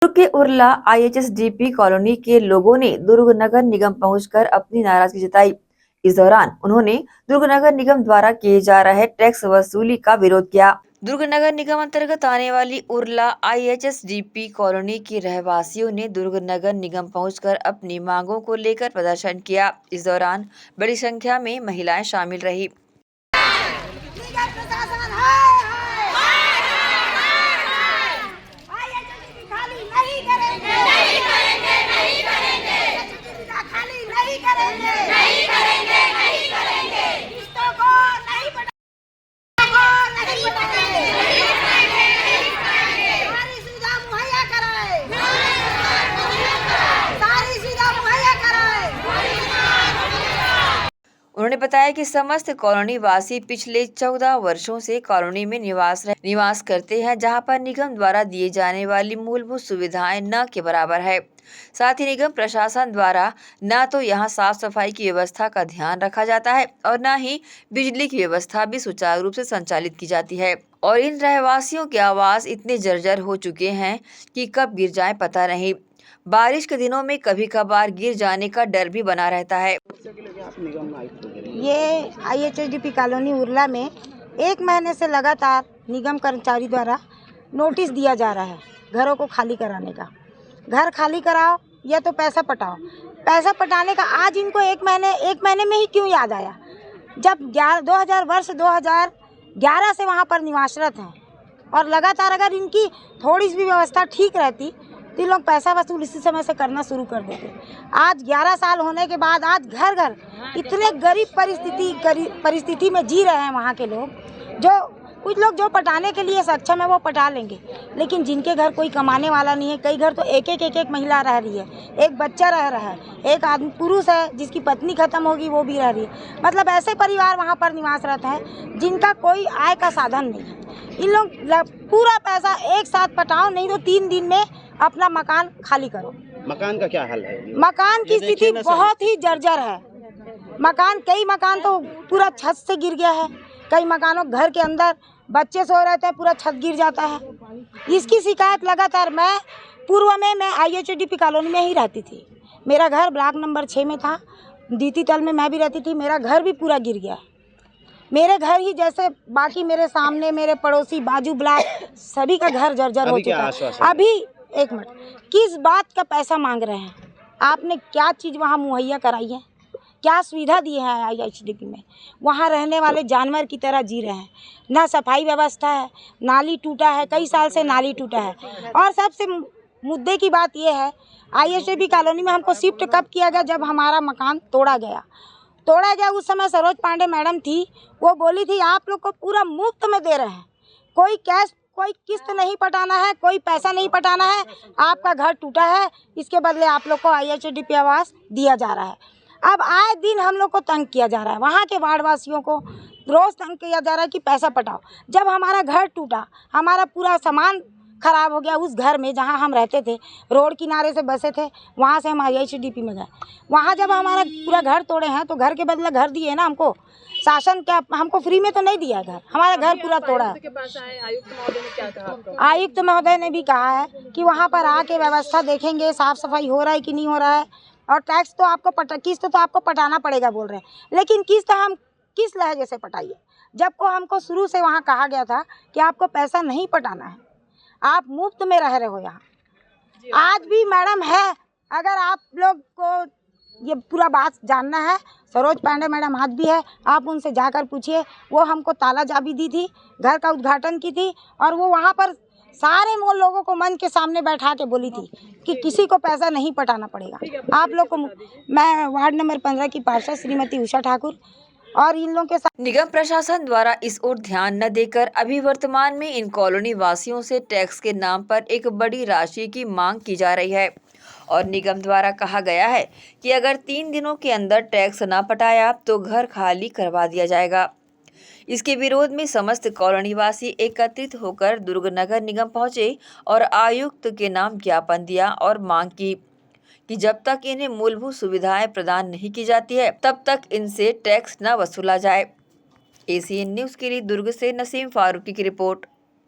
दुर्ग के उरला आईएचएसडीपी कॉलोनी के लोगों ने दुर्ग नगर निगम पहुंचकर अपनी नाराजगी जताई। इस दौरान उन्होंने दुर्ग नगर निगम द्वारा किए जा रहे टैक्स वसूली का विरोध किया। दुर्ग नगर निगम अंतर्गत आने वाली उरला आईएचएसडीपी कॉलोनी के रहवासियों ने दुर्ग नगर निगम पहुंचकर अपनी मांगों को लेकर प्रदर्शन किया। इस दौरान बड़ी संख्या में महिलाएं शामिल रही। उन्होंने बताया कि समस्त कॉलोनी वासी पिछले 14 वर्षों से कॉलोनी में निवास करते हैं, जहां पर निगम द्वारा दिए जाने वाली मूलभूत सुविधाएं न के बराबर है। साथ ही निगम प्रशासन द्वारा न तो यहां साफ सफाई की व्यवस्था का ध्यान रखा जाता है और न ही बिजली की व्यवस्था भी सुचारू रूप से संचालित की जाती है। और इन रहवासियों के आवास इतने जर्जर हो चुके हैं कि कब गिर जाए पता नहीं। बारिश के दिनों में कभी कभार गिर जाने का डर भी बना रहता है। ये आईएचएसडीपी कॉलोनी उरला में 1 महीने से लगातार निगम कर्मचारी द्वारा नोटिस दिया जा रहा है घरों को खाली कराने का। घर खाली कराओ या तो पैसा पटाओ। पैसा पटाने का आज इनको 1 महीने में ही क्यों याद आया, जब 2011 से वहाँ पर निवासरत हैं और लगातार अगर इनकी थोड़ी सी भी व्यवस्था ठीक रहती तो लोग पैसा वसूल इसी समय से करना शुरू कर देते। आज 11 साल होने के बाद आज घर घर इतने गरीब परिस्थिति में जी रहे हैं वहाँ के लोग। जो कुछ लोग जो पटाने के लिए सक्षम है वो पटा लेंगे, लेकिन जिनके घर कोई कमाने वाला नहीं है, कई घर तो एक महिला रह रही है, एक बच्चा रह रहा है, एक आदमी पुरुष है जिसकी पत्नी खत्म होगी वो भी रह रही है। मतलब ऐसे परिवार वहाँ पर निवासरत हैं जिनका कोई आय का साधन नहीं है। इन लोग पूरा पैसा एक साथ पटाओ, नहीं तो 3 दिन में अपना मकान खाली करो। मकान का क्या हाल है? मकान की स्थिति बहुत ही जर्जर है। कई मकान तो पूरा छत से गिर गया है। कई मकानों घर के अंदर बच्चे सो रहे थे, पूरा छत गिर जाता है। इसकी शिकायत लगातार पूर्व में मैं आईएचएसडीपी कॉलोनी में ही रहती थी। मेरा घर ब्लॉक नंबर 6 में था, द्वितीय तल में मैं भी रहती थी। मेरा घर भी पूरा गिर गया। मेरे घर ही जैसे बाकी मेरे सामने मेरे पड़ोसी बाजू ब्लॉक सभी का घर जर्जर हो चुका है। अभी एक मिनट, किस बात का पैसा मांग रहे हैं? आपने क्या चीज़ वहाँ मुहैया कराई है? क्या सुविधा दी है आईएचएसडीपी में? वहाँ रहने वाले जानवर की तरह जी रहे हैं। ना सफाई व्यवस्था है, नाली टूटा है, कई साल से नाली टूटा है। और सबसे मुद्दे की बात यह है, आईएचएसडीपी कॉलोनी में हमको शिफ्ट कब किया गया? जब हमारा मकान तोड़ा गया। उस समय सरोज पांडे मैडम थी, वो बोली थी आप लोग को पूरा मुफ्त में दे रहे हैं, कोई किस्त नहीं पटाना है, कोई पैसा नहीं पटाना है। आपका घर टूटा है, इसके बदले आप लोग को आईएचएसडीपी आवास दिया जा रहा है। अब आए दिन हम लोग को तंग किया जा रहा है, वहाँ के वार्ड वासियों को रोज़ तंग किया जा रहा है कि पैसा पटाओ। जब हमारा घर टूटा, हमारा पूरा सामान खराब हो गया उस घर में जहाँ हम रहते थे, रोड किनारे से बसे थे, वहाँ से हम आईएचएसडीपी में गए। वहाँ जब हमारा पूरा घर तोड़े हैं तो घर के बदले घर दिए ना हमको। शासन क्या हमको फ्री में तो नहीं दिया घर, हमारा घर पूरा तोड़ा है। आयुक्त महोदय ने भी कहा है कि वहाँ पर आके व्यवस्था देखेंगे, साफ सफाई हो रहा है कि नहीं हो रहा है, और टैक्स तो आपको किस्त तो आपको पटाना पड़ेगा बोल रहे हैं। लेकिन किस्त हम किस लहजे से पटाइए, जबको हमको शुरू से वहाँ कहा गया था कि आपको पैसा नहीं पटाना है, आप मुफ्त में रह रहे हो यहाँ। आज भी मैडम है, अगर आप लोग को ये पूरा बात जानना है, सरोज पांडे मैडम आज भी है, आप उनसे जाकर पूछिए। वो हमको ताला चाबी दी थी, घर का उद्घाटन की थी, और वो वहाँ पर सारे वो लोगों को मंच के सामने बैठा के बोली थी कि किसी को पैसा नहीं पटाना पड़ेगा आप लोग को। मैं वार्ड नंबर 15 की पार्षद श्रीमती उषा ठाकुर और इन लोगों के साथ। निगम प्रशासन द्वारा इस ओर ध्यान न देकर अभी वर्तमान में इन कॉलोनी वासियों से टैक्स के नाम पर एक बड़ी राशि की मांग की जा रही है और निगम द्वारा कहा गया है कि अगर 3 दिनों के अंदर टैक्स न पटाया तो घर खाली करवा दिया जाएगा। इसके विरोध में समस्त कॉलोनी वासी एकत्रित होकर दुर्ग नगर निगम पहुंचे और आयुक्त के नाम ज्ञापन दिया और मांग की कि जब तक इन्हें मूलभूत सुविधाएं प्रदान नहीं की जाती है तब तक इनसे टैक्स न वसूला जाए। एसीएन न्यूज़ के लिए दुर्ग से नसीम फारूकी की रिपोर्ट।